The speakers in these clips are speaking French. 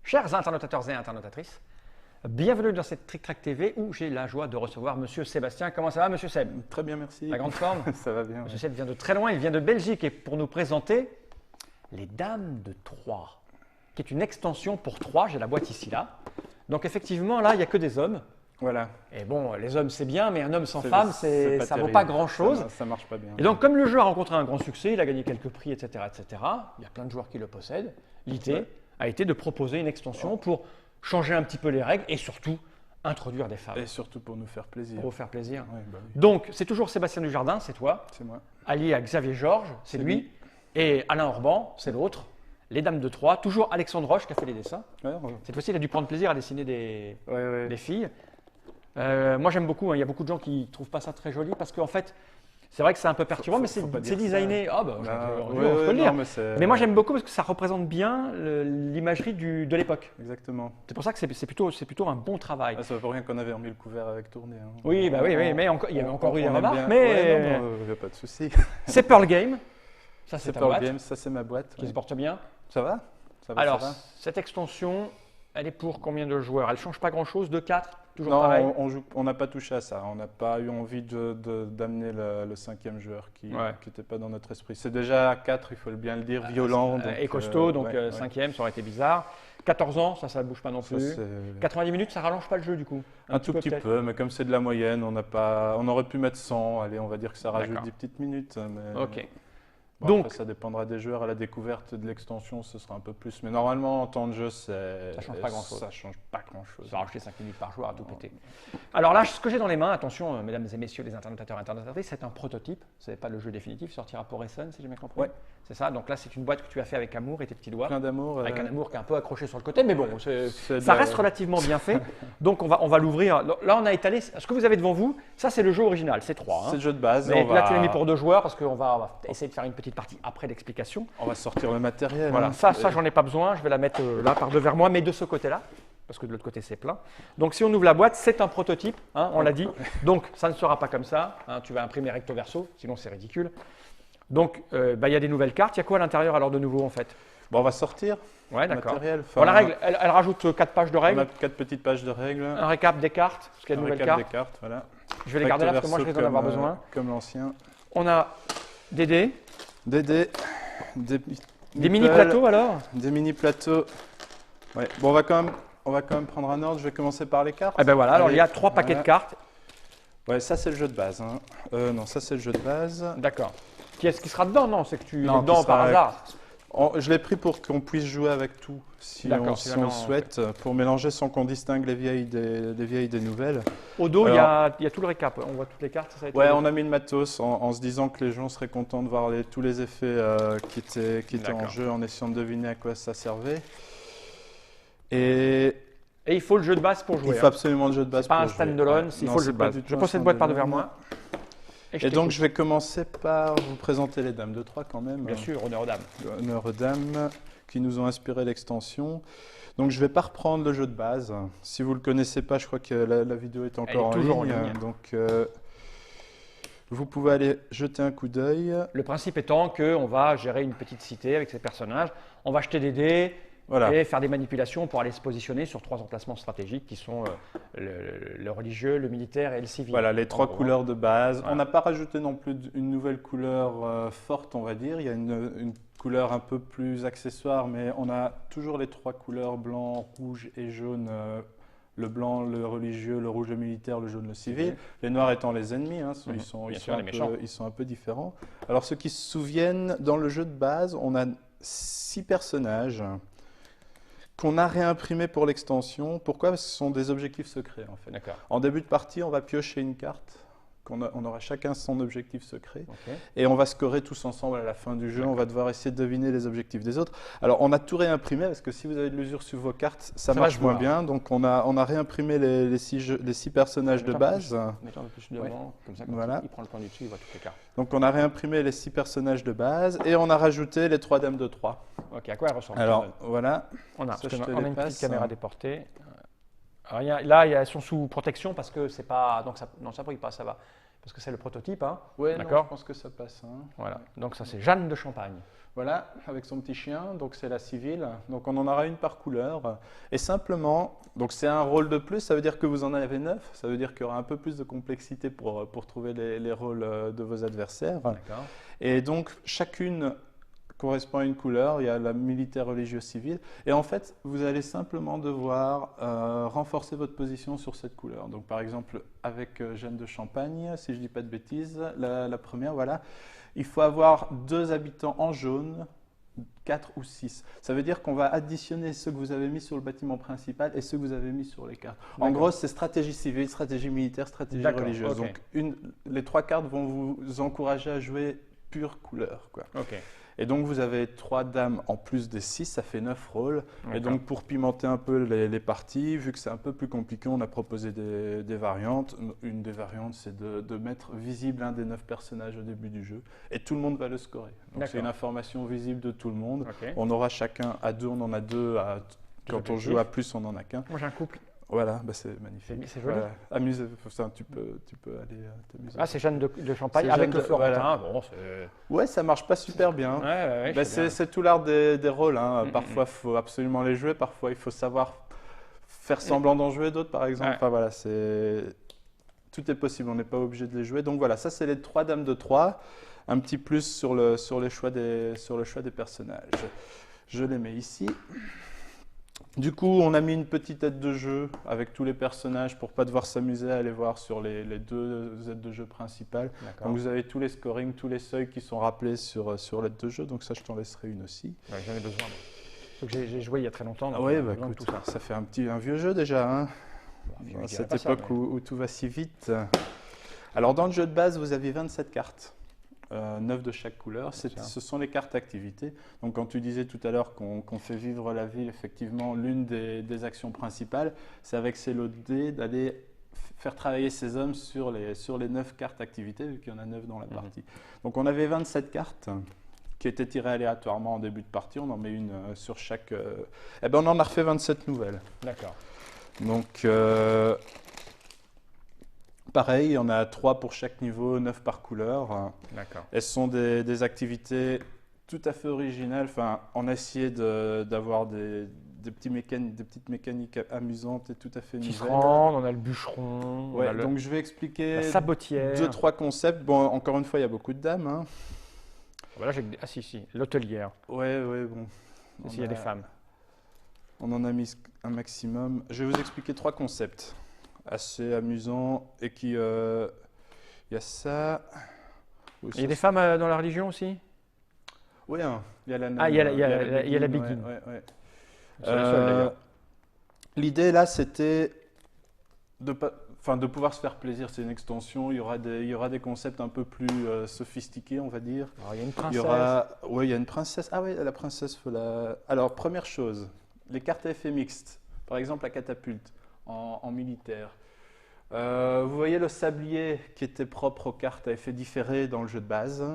Chers internautateurs et internautatrices, bienvenue dans cette Trick Track TV où j'ai la joie de recevoir Monsieur Sébastien. Comment ça va, Monsieur Seb? Très bien, merci. La grande forme? Ça va bien. Monsieur Seb vient de très loin, il vient de Belgique et pour nous présenter les Dames de Troie, qui est une extension pour Troie. J'ai la boîte ici, là. Donc effectivement, là, il n'y a que des hommes. Voilà. Et bon, les hommes, c'est bien, mais un homme sans femme, ça ne vaut terrible. pas grand-chose. Ça marche pas bien. Et donc, comme le jeu a rencontré un grand succès, il a gagné quelques prix, etc., etc., il y a plein de joueurs qui le possèdent. L'idée a été de proposer une extension pour changer un petit peu les règles et surtout introduire des femmes. Et surtout pour nous faire plaisir. Pour vous faire plaisir. Ouais, bah oui. Donc, c'est toujours Sébastien Dujardin, c'est toi. C'est moi. Allié à Xavier Georges, c'est lui. Et Alain Orban, c'est l'autre. Les Dames de Troie, toujours Alexandre Roche qui a fait les dessins. Ouais, Cette fois-ci, il a dû prendre plaisir à dessiner des ouais. filles. Moi, j'aime beaucoup. Il y a beaucoup de gens qui ne trouvent pas ça très joli parce qu'en fait, c'est vrai que c'est un peu perturbant, mais c'est designé. Ah, bah, je peux le dire. Mais moi, j'aime beaucoup parce que ça représente bien l'imagerie de l'époque. Exactement. C'est pour ça que c'est plutôt un bon travail. Ah, ça ne veut pas rien qu'on avait remis le couvert avec tourné. Hein. Oui, bah oui, mais il y a encore eu des remarques. Bien. Mais ouais, il n'y a pas de souci. c'est Pearl Game. Ça, c'est ta Pearl boîte Game, ça c'est ma boîte. qui se porte bien. Ça va, Alors, ça va. cette extension, elle est pour combien de joueurs? Elle ne change pas grand-chose, de 4, toujours Non, pareil. on n'a pas touché à ça. On n'a pas eu envie d'amener le cinquième joueur qui n'était pas dans notre esprit. C'est déjà 4, il faut bien le dire, violent. Et costaud, donc cinquième, ça aurait été bizarre. 14 ans, ça ne bouge pas non plus. 90 minutes, ça rallonge pas le jeu du coup? Un tout petit peu, mais comme c'est de la moyenne, on aurait pu mettre 100. Allez, on va dire que ça rajoute 10 petites minutes. Mais... Ok. Bon, donc, après, ça dépendra des joueurs. À la découverte de l'extension, ce sera un peu plus. Mais normalement, en temps de jeu, ça ne change pas grand-chose. Ça change pas grand-chose. Ça va rajouter 5 minutes par joueur à tout péter. Alors là, ce que j'ai dans les mains, attention, mesdames et messieurs les internautateurs et internautatrices, c'est un prototype. Ce n'est pas le jeu définitif, il sortira pour Essen, si j'ai bien compris. Ouais. C'est ça. Donc là, c'est une boîte que tu as fait avec amour et tes petits doigts. Plein d'amour. Avec un amour qui est un peu accroché sur le côté, mais bon, ça reste relativement bien fait. Donc on va l'ouvrir. Là, on a étalé. Ce que vous avez devant vous, ça, c'est le jeu original. C'est 3. C'est le jeu de base. Mais là, tu l'as mis pour 2 joueurs parce qu'on va essayer de faire une petite partie après l'explication. On va sortir le matériel. Voilà, ça j'en ai pas besoin. Je vais la mettre là par devers moi, mais de ce côté-là, parce que de l'autre côté c'est plein. Donc si on ouvre la boîte, c'est un prototype, hein, on l'a dit. Donc ça ne sera pas comme ça. Hein, tu vas imprimer recto verso, sinon c'est ridicule. Donc il y a des nouvelles cartes. Il y a quoi à l'intérieur alors de nouveau en fait? Bon, on va sortir. Ouais, d'accord. Enfin, bon, la règle, elle rajoute 4 pages de règles. On a 4 petites pages de règles. Un récap des cartes, parce qu'il y a de nouvelles cartes. Des cartes, voilà. Je vais les garder là parce que moi je risque d'en avoir besoin. Comme l'ancien. On a des dés. Des dés. Des mini-plateaux alors? Des mini-plateaux. Ouais. Bon, on va quand même prendre un ordre. Je vais commencer par les cartes. Eh ben voilà, alors il y a 3 paquets de cartes. Ouais, ça c'est le jeu de base. Hein. Non, ça c'est le jeu de base. D'accord. Qui est-ce qui sera dedans? Non, c'est que tu es dedans par hasard. Je l'ai pris pour qu'on puisse jouer avec tout, si on le souhaite, pour mélanger sans qu'on distingue les vieilles des nouvelles. Au dos, il y a tout le récap. On voit toutes les cartes. Ouais, on a mis le matos en se disant que les gens seraient contents de voir tous les effets qui étaient en jeu, en essayant de deviner à quoi ça servait. Et il faut le jeu de base pour jouer. Il faut absolument le jeu de base pour jouer. Pas un stand-alone, il faut le jeu de base. Je pose cette boîte par devers moi. Et donc, je vais commencer par vous présenter les Dames de Troie quand même. Bien sûr, honneur aux dames. Honneur aux dames qui nous ont inspiré l'extension. Donc, je ne vais pas reprendre le jeu de base. Si vous ne le connaissez pas, je crois que la vidéo est encore toujours en ligne. Donc, vous pouvez aller jeter un coup d'œil. Le principe étant qu'on va gérer une petite cité avec ces personnages. On va jeter des dés. Voilà. Et faire des manipulations pour aller se positionner sur 3 emplacements stratégiques qui sont le religieux, le militaire et le civil. Voilà, les 3 couleurs de base. Voilà. On n'a pas rajouté non plus une nouvelle couleur forte, on va dire. Il y a une couleur un peu plus accessoire, mais on a toujours les 3 couleurs blanc, rouge et jaune. Le blanc, le religieux, le rouge, le militaire, le jaune, le civil. Les noirs étant les ennemis, hein, ils sont un peu différents. Alors, ceux qui se souviennent, dans le jeu de base, on a 6 personnages qu'on a réimprimé pour l'extension. Pourquoi? Parce que ce sont des objectifs secrets en fait. En début de partie, on va piocher une carte, on aura chacun son objectif secret, et on va scorer tous ensemble à la fin du jeu. On va devoir essayer de deviner les objectifs des autres. Alors on a tout réimprimé parce que si vous avez de l'usure sur vos cartes, ça marche moins bien. Donc on a réimprimé les 6 personnages de base. Mettons un peu plus devant, comme ça, voilà. Il prend le point du dessus, il voit toutes les cartes. Donc on a réimprimé les 6 personnages de base et on a rajouté les 3 Dames de Troie. Ok, à quoi elles ressemblent? Alors voilà. On a une petite caméra déportée. Rien. Là, elles sont sous protection parce que c'est pas. Donc ça, non, ça brille pas, ça va. Parce que c'est le prototype. Hein. Ouais, non, D'accord. je pense que ça passe. Hein. Voilà. Donc ça, c'est Jeanne de Champagne. Voilà, avec son petit chien, donc c'est la civile. Donc on en aura une par couleur. Et simplement, donc c'est un rôle de plus, ça veut dire que vous en avez 9, ça veut dire qu'il y aura un peu plus de complexité pour trouver les rôles de vos adversaires. D'accord. Et donc chacune correspond à une couleur, il y a la militaire, religieux, civile. Et en fait, vous allez simplement devoir renforcer votre position sur cette couleur. Donc par exemple, avec Jeanne de Champagne, si je ne dis pas de bêtises, la première, voilà. Il faut avoir 2 habitants en jaune, 4 ou 6. Ça veut dire qu'on va additionner ceux que vous avez mis sur le bâtiment principal et ceux que vous avez mis sur les cartes. En gros, c'est stratégie civile, stratégie militaire, stratégie religieuse. Okay. Donc les 3 cartes vont vous encourager à jouer pure couleur, quoi. Ok. Et donc vous avez 3 dames en plus des 6, ça fait 9 rôles. Et donc pour pimenter un peu les parties, vu que c'est un peu plus compliqué, on a proposé des variantes. Une des variantes, c'est de mettre visible un des 9 personnages au début du jeu. Et tout le monde va le scorer. Donc c'est une information visible de tout le monde. Okay. On aura chacun à 2, on en a 2. Quand on joue à plus, on en a qu'un. Moi j'ai un couple. Voilà, bah c'est magnifique. C'est joli. Voilà. Amuse, tu peux aller t'amuser. Ah, c'est Jeanne de Champagne avec le Florentin. Voilà. Bon, ouais, ça marche pas super bien. Ouais, bah, c'est tout l'art des rôles. Hein. Parfois, il faut absolument les jouer. Parfois, il faut savoir faire semblant d'en jouer d'autres, par exemple. Enfin, voilà, tout est possible. On n'est pas obligé de les jouer. Donc voilà, ça, c'est les 3 dames de 3. Un petit plus sur le choix des personnages. Je les mets ici. Du coup, on a mis une petite aide de jeu avec tous les personnages pour ne pas devoir s'amuser à aller voir sur les 2 aides de jeu principales. Donc vous avez tous les scorings, tous les seuils qui sont rappelés sur l'aide de jeu. Donc ça, je t'en laisserai une aussi. Ouais, j'en ai besoin. J'ai joué il y a très longtemps. Oui, bah, écoute, ça fait un vieux jeu déjà. Hein. Bon, à cette époque où tout va si vite. Alors dans le jeu de base, vous avez 27 cartes. 9 de chaque couleur, ce sont les cartes activités. Donc quand tu disais tout à l'heure qu'on fait vivre la ville, effectivement, l'une des actions principales, c'est avec ces lots de dés d'aller faire travailler ces hommes sur les 9 cartes activités, vu qu'il y en a 9 dans la partie. Donc on avait 27 cartes qui étaient tirées aléatoirement en début de partie, on en met une sur chaque... Eh ben on en a refait 27 nouvelles. D'accord. Donc... pareil, il y en a 3 pour chaque niveau, 9 par couleur. D'accord. Elles sont des activités tout à fait originales. Enfin, on a essayé d'avoir des petites mécaniques amusantes et tout à fait nouvelles. Tisserand, on a le bûcheron. Ouais, donc je vais expliquer la sabotière. 2-3 concepts. Bon, encore une fois, il y a beaucoup de dames. Hein. Voilà, si, l'hôtelière. Ouais, bon. Ici, il y a des femmes. On en a mis un maximum. Je vais vous expliquer 3 concepts assez amusant et qui il y a ça. Il y a des femmes dans la religion aussi. Oui, hein, il y a la il y a la Béguine. Ouais. C'est la seule d'ailleurs. L'idée là, c'était de pouvoir se faire plaisir. C'est une extension. Il y aura des concepts un peu plus sophistiqués, on va dire. Alors, il y a une princesse. Il y a une princesse. Ah oui, la princesse. Alors première chose, les cartes à effet mixte. Par exemple, la catapulte. En militaire. Vous voyez le sablier qui était propre aux cartes à effet différé dans le jeu de base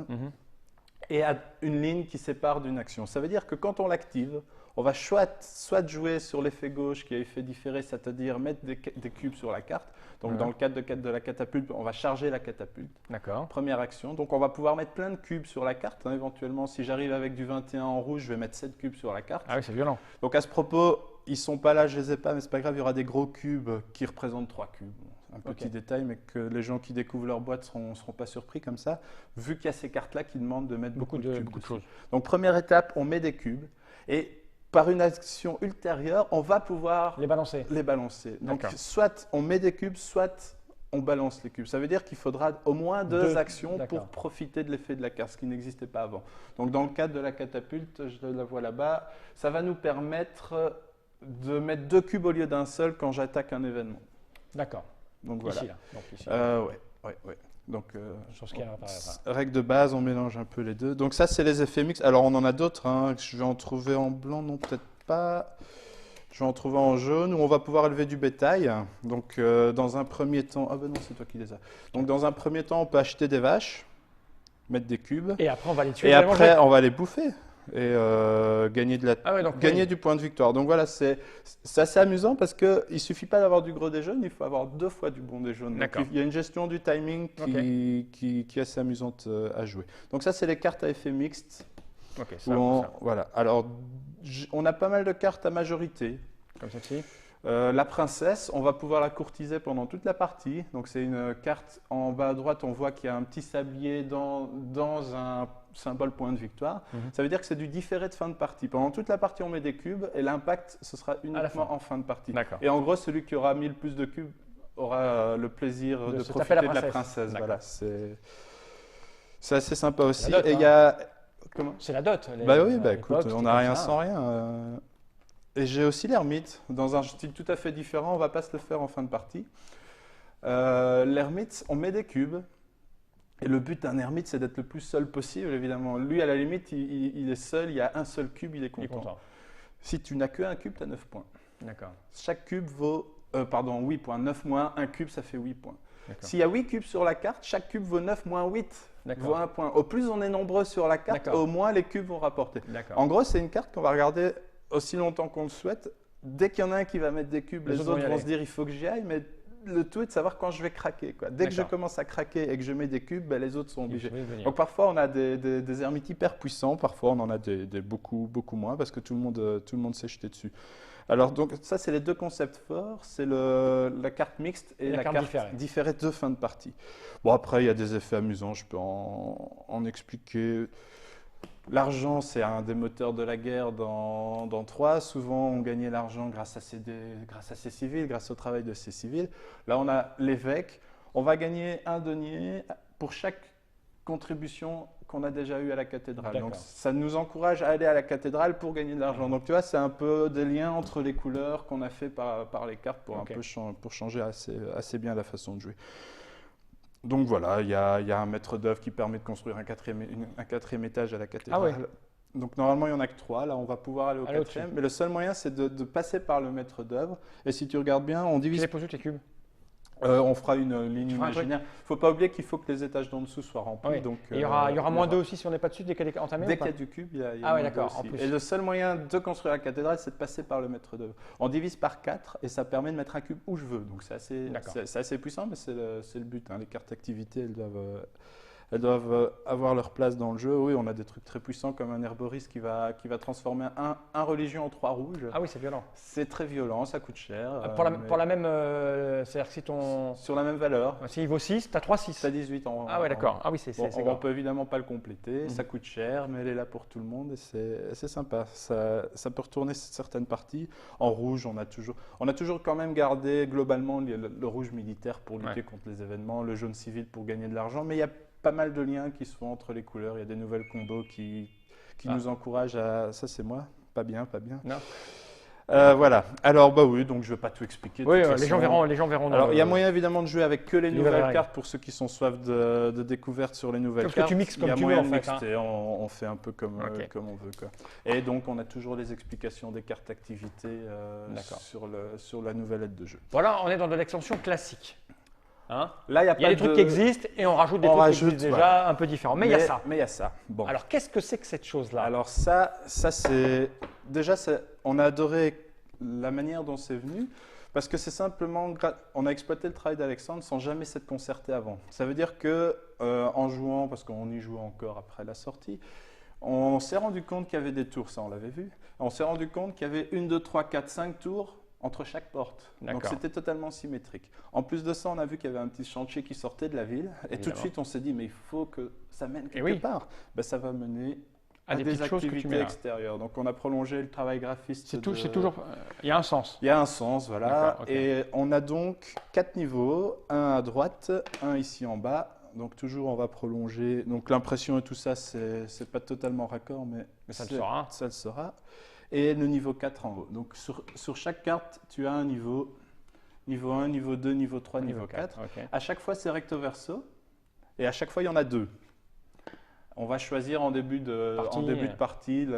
et a une ligne qui sépare d'une action. Ça veut dire que quand on l'active, on va soit jouer sur l'effet gauche qui a effet différé, c'est-à-dire mettre des cubes sur la carte. Donc dans le cadre de la catapulte, on va charger la catapulte. D'accord. Première action. Donc on va pouvoir mettre plein de cubes sur la carte. Hein, éventuellement, si j'arrive avec du 21 en rouge, je vais mettre 7 cubes sur la carte. Ah oui, c'est violent. Donc à ce propos, ils sont pas là, je les ai pas, mais c'est pas grave, il y aura des gros cubes qui représentent 3 cubes. Un petit détail, mais que les gens qui découvrent leur boîte seront pas surpris comme ça, vu qu'il y a ces cartes-là qui demandent de mettre beaucoup de choses. Donc première étape, on met des cubes, et par une action ultérieure, on va pouvoir les balancer. Donc soit on met des cubes, soit on balance les cubes. Ça veut dire qu'il faudra au moins 2 actions pour profiter de l'effet de la carte, ce qui n'existait pas avant. Donc dans le cadre de la catapulte, je la vois là-bas, ça va nous permettre de mettre 2 cubes au lieu d'un seul quand j'attaque un événement. D'accord. Donc voilà. Ici, là. Donc, ici. Ouais. Donc, sur ce qui règle de base, on mélange un peu les deux. Donc ça, c'est les effets mixtes. Alors on en a d'autres. Hein. Je vais en trouver en blanc, non peut-être pas. Je vais en trouver en jaune où on va pouvoir élever du bétail. Donc dans un premier temps, ah ben non, c'est toi qui les as. Donc dans un premier temps, on peut acheter des vaches, mettre des cubes. Et après, on va les tuer. Et après, on va les bouffer. et gagner, donc, gagner du point de victoire. Donc voilà, c'est assez amusant parce qu'il ne suffit pas d'avoir du gros des jaunes, il faut avoir 2 fois du bon des jaunes. Donc, il y a une gestion du timing qui est assez amusante à jouer. Donc ça, c'est les cartes à effet mixte. Voilà. Alors, on a pas mal de cartes à majorité. Comme celle-ci. La princesse, on va pouvoir la courtiser pendant toute la partie. Donc c'est une carte en bas à droite, on voit qu'il y a un petit sablier dans un symbole point de victoire. Ça veut dire que c'est du différé de fin de partie. Pendant toute la partie, on met des cubes et l'impact, ce sera uniquement en fin de partie. Et en gros, celui qui aura mis le plus de cubes aura le plaisir de profiter de la princesse. Voilà, c'est assez sympa aussi. Dot, et il y a... C'est la dot. Écoute, on n'a rien sans rien. Et j'ai aussi l'ermite, dans un style tout à fait différent, on ne va pas se le faire en fin de partie. L'ermite, on met des cubes, et le but d'un ermite, c'est d'être le plus seul possible, évidemment. Lui, à la limite, il est seul, il y a un seul cube, il est content. Si tu n'as qu'un cube, tu as 9 points. D'accord. Chaque cube vaut, 8 points. 9 moins 1 cube, ça fait 8 points. S'il y a 8 cubes sur la carte, chaque cube vaut 9 moins 8, vaut 1 point. Au plus on est nombreux sur la carte, au moins les cubes vont rapporter. En gros, c'est une carte qu'on va regarder aussi longtemps qu'on le souhaite. Dès qu'il y en a un qui va mettre des cubes, les autres vont se dire il faut que j'y aille, mais le tout est de savoir quand je vais craquer. Dès que je commence à craquer et que je mets des cubes, les autres sont obligés. Donc parfois on a des ermites hyper puissants, parfois on en a des beaucoup moins parce que tout le monde s'est jeté dessus. Alors donc ça c'est les 2 concepts forts, c'est la carte mixte et la carte différée de fin de partie. Bon après il y a des effets amusants, je peux en expliquer. L'argent, c'est un des moteurs de la guerre dans 3. Souvent, on gagnait l'argent grâce à ces civils, grâce au travail de ces civils. Là, on a l'évêque. On va gagner un denier pour chaque contribution qu'on a déjà eue à la cathédrale. Donc, ça nous encourage à aller à la cathédrale pour gagner de l'argent. Donc, tu vois, c'est un peu des liens entre les couleurs qu'on a fait par les cartes pour changer assez bien la façon de jouer. Donc voilà, il y a un maître d'œuvre qui permet de construire un quatrième étage à la cathédrale. Donc normalement, il n'y en a que 3. Là, on va pouvoir aller au 4e. Mais le seul moyen, c'est de passer par le maître d'œuvre. Et si tu regardes bien, on divise... Tu déposes tes cubes. On fera une ligne imaginaire. Il ne faut pas oublier qu'il faut que les étages d'en dessous soient remplis. Donc, il y aura moins 2 aussi si on n'est pas dessus dès qu'elle est entamée. Dès qu'il y a du cube, il y a moins 2 aussi. En plus. Et le seul moyen de construire la cathédrale, c'est de passer par le maître d'œuvre. On divise par 4 et ça permet de mettre un cube où je veux. Donc c'est assez puissant, mais c'est le but. Les cartes activités, elles doivent avoir leur place dans le jeu. Oui, on a des trucs très puissants comme un herboriste qui va transformer un religion en 3 rouges. Ah oui, c'est violent. C'est très violent, ça coûte cher. Pour la même... c'est-à-dire que si ton... Sur la même valeur. S'il vaut 6, tu as 3-6. Tu as 18 en... Ah ouais, d'accord. Ah oui, on ne peut évidemment pas le compléter, ça coûte cher, mais elle est là pour tout le monde et c'est sympa. Ça peut retourner certaines parties. En rouge, on a toujours quand même gardé globalement le rouge militaire pour lutter contre les événements, le jaune civil pour gagner de l'argent, mais il y a pas mal de liens qui se font entre les couleurs. Il y a des nouvelles combos qui nous encouragent à... Ça, c'est moi. Pas bien. Non. Voilà. Alors, oui, donc je ne vais pas tout expliquer. Oui, les gens verront. Alors, il y a moyen évidemment de jouer avec que les nouvelles cartes pour ceux qui sont soif de découverte sur les nouvelles cartes. Parce que tu mixes comme tu veux, en fait. On fait un peu comme on veut. Et donc, on a toujours les explications des cartes activités sur la nouvelle aide de jeu. Voilà, on est dans de l'extension classique. Là, il y a des trucs qui existent et on rajoute des trucs qui existent déjà un peu différents. Mais il y a ça. Mais il y a ça. Bon. Alors, qu'est-ce que c'est que cette chose-là? Alors ça c'est... Déjà, on a adoré la manière dont c'est venu parce que c'est simplement... On a exploité le travail d'Alexandre sans jamais s'être concerté avant. Ça veut dire qu'en jouant, parce qu'on y joue encore après la sortie, on s'est rendu compte qu'il y avait des tours, ça on l'avait vu. On s'est rendu compte qu'il y avait 1, 2, 3, 4, 5 tours entre chaque porte. Donc c'était totalement symétrique. En plus de ça, on a vu qu'il y avait un petit chantier qui sortait de la ville. Et tout de suite, on s'est dit, mais il faut que ça mène quelque part. Ça va mener à des activités extérieures. Donc on a prolongé le travail graphiste. C'est toujours... Il y a un sens. Il y a un sens, voilà. Et on a donc 4 niveaux. Un à droite, un ici en bas. Donc toujours, on va prolonger. Donc l'impression et tout ça, c'est pas totalement raccord, mais ça le sera. Ça le sera. Et le niveau 4 en haut. Donc sur chaque carte, tu as un niveau 1, niveau 2, niveau 3, niveau 4. À chaque fois, c'est recto verso. Et à chaque fois, il y en a 2. On va choisir en début de partie,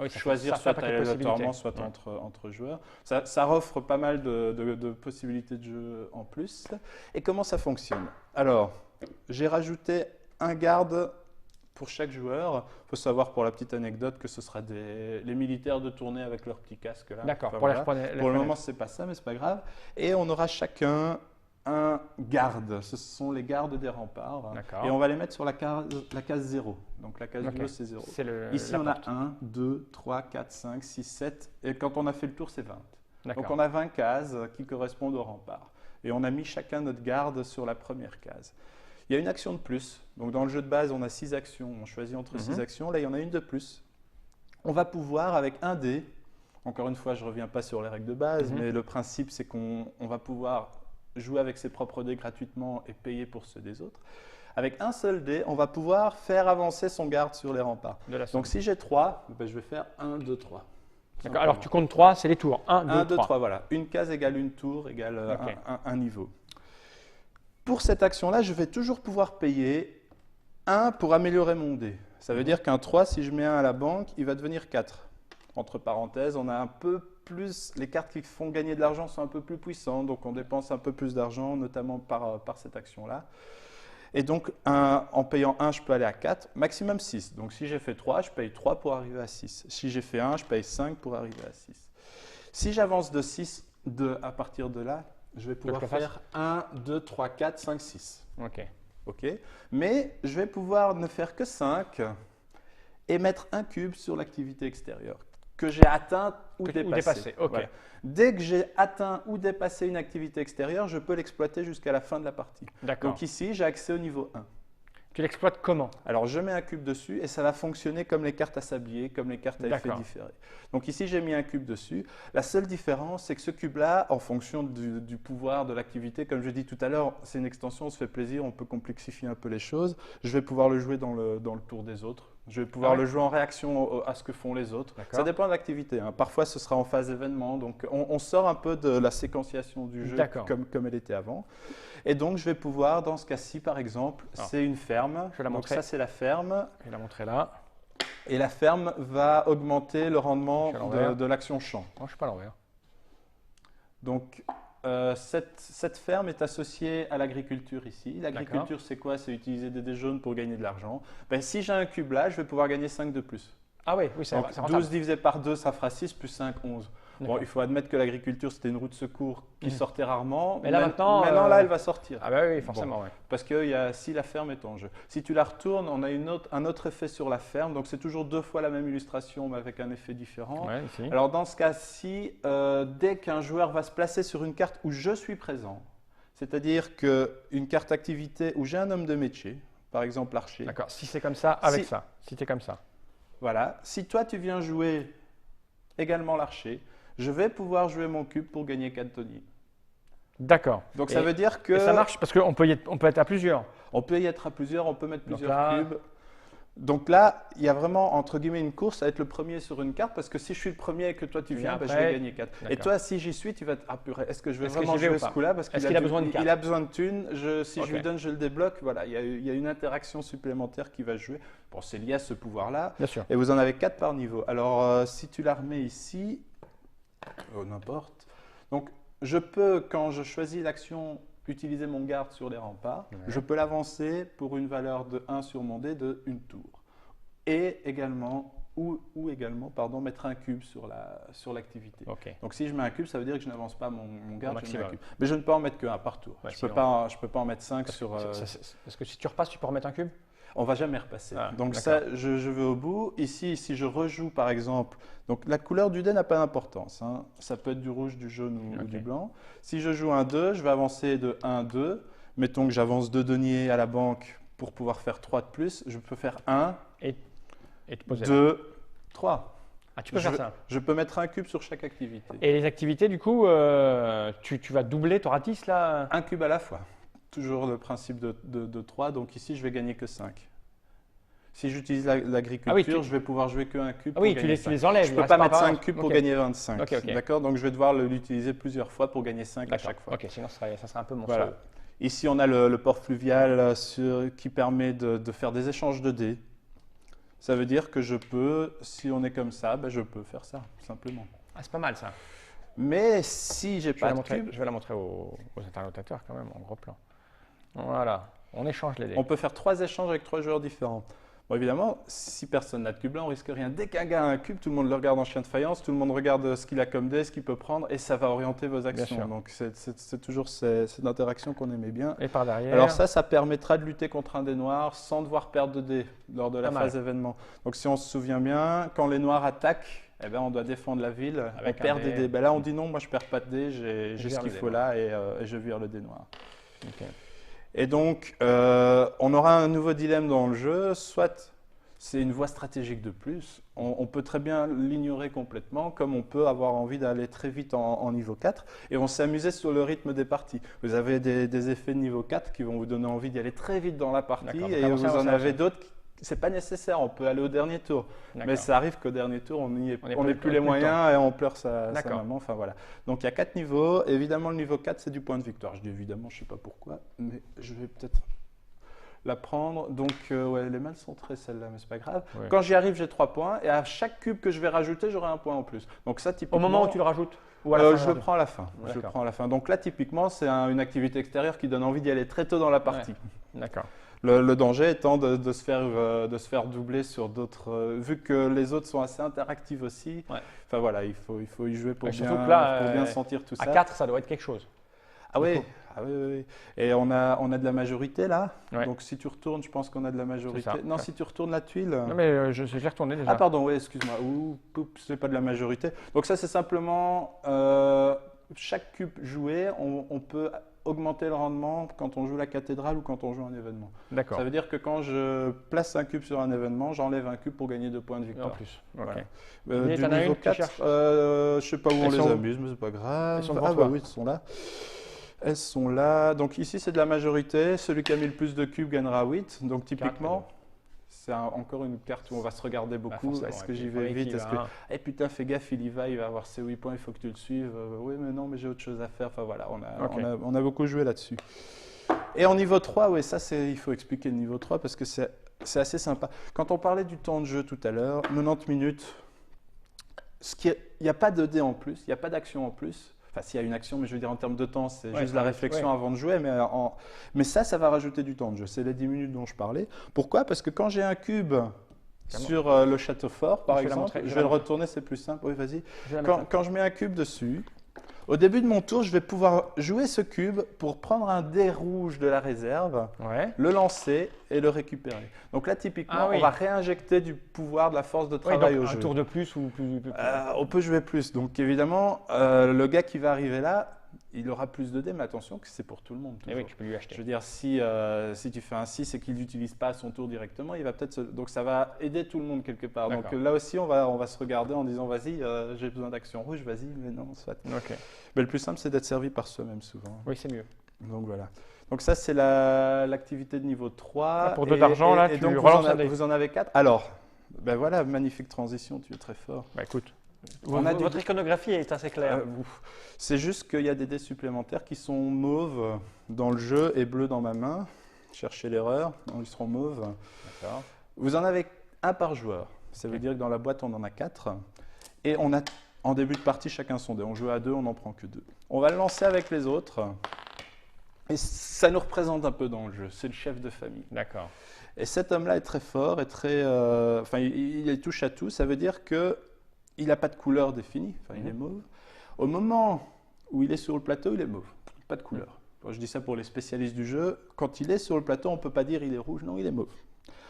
choisir soit aléatoirement, soit entre joueurs. Ça offre pas mal de possibilités de jeu en plus. Et comment ça fonctionne? Alors, j'ai rajouté un garde pour chaque joueur. Il faut savoir pour la petite anecdote que ce sera les militaires de tournée avec leur petit casque là. D'accord, Enfin, pour voilà. Pour le moment, fenêtres. c'est pas ça, mais c'est pas grave. Et on aura chacun un garde. Ce sont les gardes des remparts. D'accord. Et on va les mettre sur la case 0. Donc la case Ok. bleue, c'est 0. C'est Ici, la on a porte. 1, 2, 3, 4, 5, 6, 7. Et quand on a fait le tour, c'est 20. D'accord. Donc on a 20 cases qui correspondent au rempart. Et on a mis chacun notre garde sur la première case. Il y a une action de plus. Donc dans le jeu de base, on a 6 actions. On choisit entre 6 actions. Là, il y en a une de plus. On va pouvoir, avec un dé, encore une fois, je ne reviens pas sur les règles de base, mais le principe, c'est qu'on va pouvoir jouer avec ses propres dés gratuitement et payer pour ceux des autres. Avec un seul dé, on va pouvoir faire avancer son garde sur les remparts. Donc, si j'ai 3, ben, je vais faire 1, 2, 3. d'accord. Alors tu comptes 3, c'est les tours. 1, 2, 1, 2, 3. 3, voilà. Une case égale une tour égale Ok. un niveau. Pour cette action-là, je vais toujours pouvoir payer 1 pour améliorer mon dé. Ça veut dire qu'un 3, si je mets 1 à la banque, il va devenir 4. Entre parenthèses, on a un peu plus, les cartes qui font gagner de l'argent sont un peu plus puissantes, donc on dépense un peu plus d'argent, notamment par cette action-là. Et donc, en payant 1, je peux aller à 4, maximum 6. Donc, si j'ai fait 3, je paye 3 pour arriver à 6. Si j'ai fait 1, je paye 5 pour arriver à 6. Si j'avance de 6, à partir de là, je vais pouvoir faire 1, 2, 3, 4, 5, 6. Ok. OK. Mais je vais pouvoir ne faire que 5 et mettre un cube sur l'activité extérieure que j'ai atteinte ou dépassée. Ok. Voilà. Dès que j'ai atteint ou dépassé une activité extérieure, je peux l'exploiter jusqu'à la fin de la partie. D'accord. Donc ici, j'ai accès au niveau 1. Tu l'exploites comment? Alors, je mets un cube dessus et ça va fonctionner comme les cartes à sablier, comme les cartes à effet D'accord. différé. Donc ici, j'ai mis un cube dessus. La seule différence, c'est que ce cube-là, en fonction du pouvoir de l'activité, comme je dis tout à l'heure, c'est une extension, on se fait plaisir, on peut complexifier un peu les choses. Je vais pouvoir le jouer dans le tour des autres. Je vais pouvoir le jouer en réaction à ce que font les autres. Ça dépend de l'activité. Hein. Parfois, ce sera en phase événement. Donc, on sort un peu de la séquentiation du jeu comme elle était avant. Et donc, je vais pouvoir, dans ce cas-ci, par exemple, c'est une ferme. Je vais la montrer. Donc, ça, c'est la ferme. Je vais la montrer là. Et la ferme va augmenter le rendement de l'action champ. Non, je ne suis pas à l'envers. Donc, cette ferme est associée à l'agriculture ici. L'agriculture, c'est quoi? C'est utiliser des dés jaunes pour gagner de l'argent. Ben, si j'ai un cube là, je vais pouvoir gagner 5 de plus. Ah oui, c'est Donc, rentable. 12 divisé par 2, ça fera 6, plus 5, 11. Bon, il faut admettre que l'agriculture, c'était une roue de secours qui sortait rarement. Mais là, maintenant, là, elle va sortir. Ah bah oui, forcément. Bon, ouais. parce que si la ferme est en jeu. Si tu la retournes, on a un autre effet sur la ferme. Donc, c'est toujours 2 fois la même illustration, mais avec un effet différent. Ouais, ici. Alors, dans ce cas-ci, dès qu'un joueur va se placer sur une carte où je suis présent, c'est-à-dire qu'une carte activité où j'ai un homme de métier, par exemple l'archer. D'accord, si c'est comme ça, avec ça. Si tu es comme ça. Voilà. Si toi, tu viens jouer également l'archer, je vais pouvoir jouer mon cube pour gagner 4 deniers. D'accord. Donc ça veut dire que… Et ça marche parce qu'on peut être à plusieurs. On peut y être à plusieurs, on peut mettre plusieurs cubes. Donc là, il y a vraiment, entre guillemets, une course à être le premier sur une carte, parce que si je suis le premier et que toi tu viens, je vais gagner 4. Et toi, si j'y suis, tu vas te… Ah purée, est-ce que je vais vraiment jouer ce coup-là? Parce qu'il a besoin de cartes. Il a besoin de thunes, si je lui donne, je le débloque. Voilà, il y a une interaction supplémentaire qui va jouer. Bon, c'est lié à ce pouvoir-là. Bien sûr. Et vous en avez 4 par niveau. Alors, si tu la remets ici… n'importe. Donc, je peux, quand je choisis l'action, utiliser mon garde sur les remparts. Ouais. Je peux l'avancer pour une valeur de 1 sur mon dé de une tour. Et également, mettre un cube sur l'activité. Okay. Donc, si je mets un cube, ça veut dire que je n'avance pas mon garde, je mets un cube. Mais je ne peux en mettre qu'un par tour. Ouais, je ne peux pas en mettre 5 sur… Parce que si tu repasses, tu peux remettre un cube? On ne va jamais repasser. Donc ça, je vais au bout. Ici, si je rejoue par exemple, donc la couleur du dé n'a pas d'importance. Hein. Ça peut être du rouge, du jaune ou du blanc. Si je joue un 2, je vais avancer de 1, 2. Mettons que j'avance 2 deniers à la banque pour pouvoir faire 3 de plus. Je peux faire 1, et te poser 2, 3. Ah, tu peux faire ça. Je peux mettre un cube sur chaque activité. Et les activités, du coup, tu vas doubler, tu auras 10 là? Un cube à la fois. Toujours le principe de 3, donc ici je vais gagner que 5. Si j'utilise l'agriculture, je vais pouvoir jouer qu'un cube. Ah oui, tu les enlèves. Je ne peux pas mettre 5 cubes pour gagner 25. Okay. D'accord. Donc je vais devoir l'utiliser plusieurs fois pour gagner 5 à chaque fois. Ok, sinon ça serait un peu monstrueux. Voilà. Ici on a le port fluvial qui permet de faire des échanges de dés. Ça veut dire que je peux, si on est comme ça, je peux faire ça, simplement. Ah, c'est pas mal ça. Mais si j'ai pas de cube… Je vais la montrer aux interlocuteurs quand même en gros plan. Voilà, on échange les dés. On peut faire 3 échanges avec 3 joueurs différents. Bon, évidemment, si personne n'a de cube blanc, on risque rien. Dès qu'un gars a un cube, tout le monde le regarde en chien de faïence, tout le monde regarde ce qu'il a comme dé, ce qu'il peut prendre, et ça va orienter vos actions. Donc c'est toujours cette interaction qu'on aimait bien. Et par derrière. Alors ça permettra de lutter contre un dé noir sans devoir perdre de dés lors de la phase événement. Donc si on se souvient bien, quand les noirs attaquent, eh ben, on doit défendre la ville, on perd des dés. Ben là on dit non, moi je perds pas de dés, j'ai ce qu'il faut là et je vire le dé noir. Okay. Et donc, on aura un nouveau dilemme dans le jeu, soit c'est une voie stratégique de plus, on peut très bien l'ignorer complètement, comme on peut avoir envie d'aller très vite en niveau 4, et on s'est amusé sur le rythme des parties. Vous avez des effets de niveau 4 qui vont vous donner envie d'y aller très vite dans la partie, et vous en avez d'autres, c'est pas nécessaire, on peut aller au dernier tour. Mais ça arrive qu'au dernier tour, on n'est plus les moyens et on pleure sa maman. Enfin, voilà. Donc il y a 4 niveaux. Évidemment, le niveau 4, c'est du point de victoire. Je dis évidemment, je ne sais pas pourquoi, mais je vais peut-être la prendre. Donc ouais, les malles sont très celles-là, mais c'est pas grave. Ouais. Quand j'y arrive, j'ai 3 points et à chaque cube que je vais rajouter, j'aurai un point en plus. Donc ça, typiquement, au moment où tu le rajoutes ou à la fin, je le prends à la fin. Je le prends à la fin. Donc là, typiquement, c'est une activité extérieure qui donne envie d'y aller très tôt dans la partie. Ouais. D'accord. Le danger étant de se faire doubler sur d'autres, vu que les autres sont assez interactifs aussi. Ouais. Enfin voilà, il faut y jouer pour bien sentir tout ça. À 4, ça doit être quelque chose. Ah oui. Et on a de la majorité là. Ouais. Donc si tu retournes, je pense qu'on a de la majorité. Non, si tu retournes la tuile. Non mais je l'ai retourné déjà. Ah pardon, oui, excuse-moi. C'est pas de la majorité. Donc ça c'est simplement chaque cube joué, on peut augmenter le rendement quand on joue la cathédrale ou quand on joue un événement. D'accord. Ça veut dire que quand je place un cube sur un événement, j'enlève un cube pour gagner 2 points de victoire. En plus. Okay. Voilà. Du niveau 4, je sais pas où on les amuse, mais c'est pas grave. Elles sont devant toi. Oui, elles sont là. Elles sont là. Donc ici, c'est de la majorité. Celui qui a mis le plus de cubes gagnera 8. Donc typiquement, c'est encore une carte où on va se regarder beaucoup. Est-ce que j'y vais vite? Eh putain, fais gaffe, il va avoir ses 8 points, il faut que tu le suives. Oui, mais non, mais j'ai autre chose à faire. Enfin voilà, on a beaucoup joué là-dessus. Et en niveau 3, oui, ça, il faut expliquer le niveau 3 parce que c'est assez sympa. Quand on parlait du temps de jeu tout à l'heure, 90 minutes, il n'y a pas de dé en plus, il n'y a pas d'action en plus. Enfin, s'il y a une action, mais je veux dire en termes de temps, c'est juste la réflexion avant de jouer. Mais ça va rajouter du temps de jeu. C'est les 10 minutes dont je parlais. Pourquoi? Parce que quand j'ai un cube sur le château fort, par exemple, je vais le retourner, c'est plus simple. Oui, vas-y. Quand je mets un cube dessus, au début de mon tour, je vais pouvoir jouer ce cube pour prendre un dé rouge de la réserve, le lancer et le récupérer. Donc là, typiquement, on va réinjecter du pouvoir, de la force de travail au jeu. Un tour de plus ou plus. On peut jouer plus. Donc évidemment, le gars qui va arriver là, il aura plus de dés, mais attention que c'est pour tout le monde. Et oui, tu peux lui acheter. Je veux dire, si tu fais un 6 et qu'il n'utilise pas à son tour directement, il va peut-être donc ça va aider tout le monde quelque part. Donc là aussi, on va se regarder en disant, vas-y, j'ai besoin d'action rouge, vas-y, mais non, soit. Mais le plus simple, c'est d'être servi par soi-même souvent. Oui, c'est mieux. Donc voilà. Donc ça, c'est l'activité de niveau 3. Pour 2 d'argent, là, tu relances un dé. Vous en avez 4. Alors, ben voilà, magnifique transition, tu es très fort. Bah écoute. Votre iconographie est assez claire. C'est juste qu'il y a des dés supplémentaires qui sont mauves dans le jeu et bleus dans ma main. Cherchez l'erreur, ils seront mauves. D'accord. Vous en avez un par joueur. Ça veut dire que dans la boîte, on en a 4. Et on a, en début de partie, chacun son dé. On joue à 2, on n'en prend que 2. On va le lancer avec les autres. Et ça nous représente un peu dans le jeu. C'est le chef de famille. D'accord. Et cet homme-là est très fort et très. Il touche à tout. Ça veut dire que il n'a pas de couleur définie, il est mauve. Au moment où il est sur le plateau, il est mauve, pas de couleur. Bon, je dis ça pour les spécialistes du jeu. Quand il est sur le plateau, on ne peut pas dire il est rouge, non, il est mauve.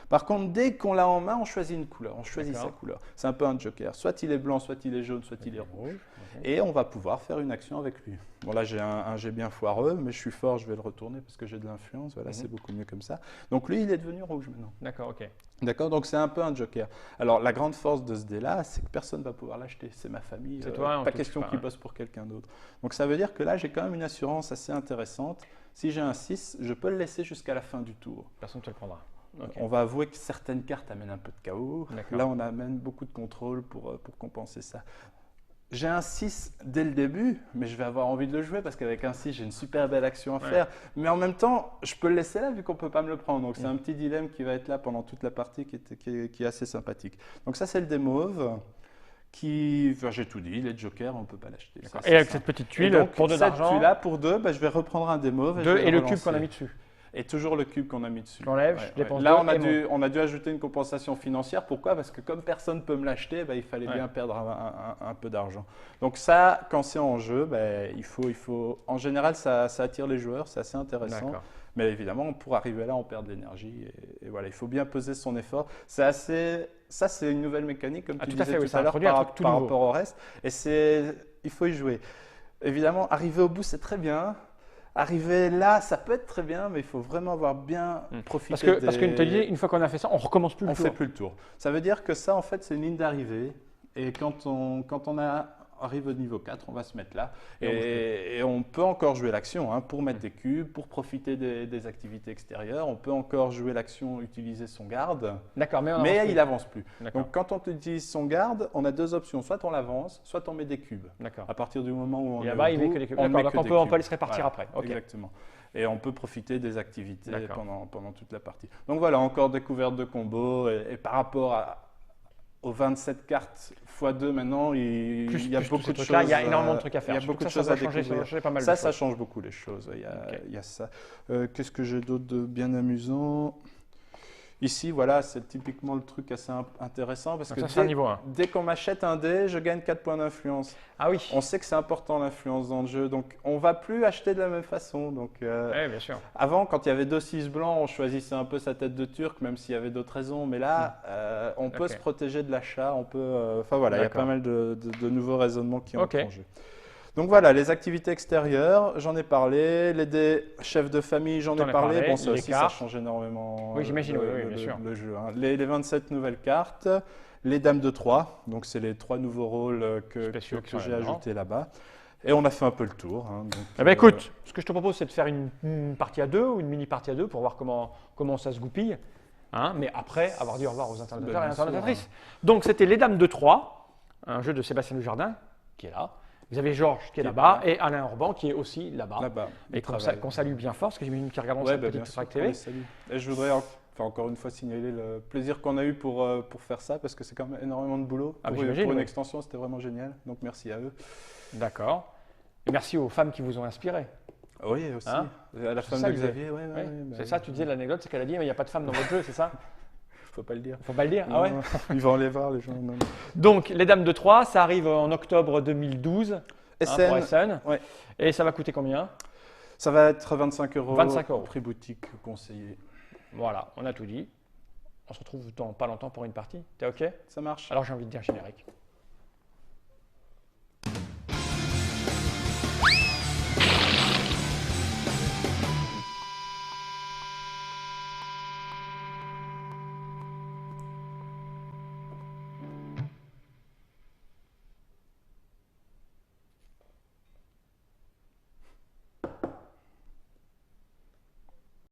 Par contre, dès qu'on l'a en main, on choisit une couleur, on choisit sa couleur. C'est un peu un joker. Soit il est blanc, soit il est jaune, soit il est rouge. Et on va pouvoir faire une action avec lui. Bon là, j'ai un jet bien foireux, mais je suis fort, je vais le retourner parce que j'ai de l'influence. Voilà, c'est beaucoup mieux comme ça. Donc lui, il est devenu rouge maintenant. D'accord, ok. D'accord, donc c'est un peu un joker. Alors la grande force de ce dé-là, c'est que personne ne va pouvoir l'acheter. C'est ma famille. C'est toi, pas question qu'il bosse pour quelqu'un d'autre. Donc ça veut dire que là, j'ai quand même une assurance assez intéressante. Si j'ai un 6, je peux le laisser jusqu'à la fin du tour. Personne ne te le prendra. Okay. On va avouer que certaines cartes amènent un peu de chaos. Là, on amène beaucoup de contrôle pour compenser ça. J'ai un 6 dès le début, mais je vais avoir envie de le jouer parce qu'avec un 6, j'ai une super belle action à faire. Mais en même temps, je peux le laisser là vu qu'on ne peut pas me le prendre. Donc, c'est un petit dilemme qui va être là pendant toute la partie qui est assez sympathique. Donc, ça, c'est le dé mauve. J'ai tout dit, les jokers, on ne peut pas l'acheter. Et avec cette petite tuile, pour 2 d'argent. Cette tuile-là, pour 2, je vais reprendre un dé mauve. Et le cube qu'on a mis dessus. Et toujours le cube qu'on a mis dessus. J'enlève, je dépense Là, deux on a dû ajouter une compensation financière. Pourquoi? Parce que comme personne ne peut me l'acheter, il fallait bien perdre un peu d'argent. Donc ça, quand c'est en jeu, il faut… En général, ça attire les joueurs, c'est assez intéressant. Mais évidemment, pour arriver là, on perd de l'énergie. Et voilà, il faut bien peser son effort. Ça, c'est une nouvelle mécanique, comme tu disais tout à l'heure, par rapport au reste. Et il faut y jouer. Évidemment, arriver au bout, c'est très bien. Arriver là, ça peut être très bien, mais il faut vraiment avoir bien profité Parce que te disais, une fois qu'on a fait ça, on recommence plus le tour. On fait plus le tour. Ça veut dire que ça, en fait, c'est une ligne d'arrivée. Et quand on arrive au niveau 4, on va se mettre là. Et on peut encore jouer l'action pour mettre des cubes, pour profiter des activités extérieures. On peut encore jouer l'action, utiliser son garde. D'accord, mais il n'avance plus. Donc, quand on utilise son garde, on a deux options. Soit on l'avance, soit on met des cubes. D'accord. À partir du moment où on est là-bas, il met que des cubes. D'accord, donc on peut les répartir après. Exactement. Et on peut profiter des activités pendant toute la partie. Donc voilà, encore découverte de combos. Et par rapport aux 27 cartes x2 maintenant, il y a beaucoup de choses. Il y a énormément de trucs à faire. Il y a beaucoup de choses à découvrir. Ça change beaucoup les choses. Il y a ça. Qu'est-ce que j'ai d'autre de bien amusant? Ici, voilà, c'est typiquement le truc assez intéressant parce que dès qu'on m'achète un dé, je gagne 4 points d'influence. Ah oui. On sait que c'est important l'influence dans le jeu, donc on ne va plus acheter de la même façon. Donc, bien sûr. Avant, quand il y avait 2-6 blancs, on choisissait un peu sa tête de turc, même s'il y avait d'autres raisons. Mais là, on peut se protéger de l'achat. Enfin voilà, il y a pas mal de nouveaux raisonnements qui entrent en jeu. Donc voilà, les activités extérieures, j'en ai parlé. Les dés chefs de famille, j'en ai parlé. Bon, ça aussi, ça change énormément j'imagine, bien sûr. Le jeu. Les 27 nouvelles cartes. Les dames de 3, donc c'est les 3 nouveaux rôles que j'ai ajoutés là-bas. Et on a fait un peu le tour. Écoute, ce que je te propose, c'est de faire une partie à 2 ou une mini-partie à 2 pour voir comment ça se goupille. Mais après avoir dit au revoir aux internauteurs et internautatrices. Donc c'était les dames de 3, un jeu de Sébastien Dujardin, qui est là. Vous avez Georges qui est là-bas et Alain Orban qui est aussi là-bas. Et qu'on salue bien fort, parce que j'imagine qu'ils regardent cette petite Track TV. Et je voudrais encore une fois signaler le plaisir qu'on a eu pour faire ça, parce que c'est quand même énormément de boulot. Pour une extension, c'était vraiment génial. Donc merci à eux. D'accord. Et merci aux femmes qui vous ont inspiré. Oui, aussi. À la femme de Xavier, c'est ça, tu disais l'anecdote, c'est qu'elle a dit, mais il n'y a pas de femme dans votre jeu, c'est ça? Faut pas le dire. Faut pas le dire? Ah ouais? Ils vont aller voir, les gens. Non. Donc, les Dames de 3, ça arrive en octobre 2012 pour Essen. Ouais. Et ça va coûter combien? Ça va être 25 €. 25 €. Prix boutique conseillé. Voilà, on a tout dit. On se retrouve dans pas longtemps pour une partie. T'es OK? Ça marche. Alors, j'ai envie de dire générique.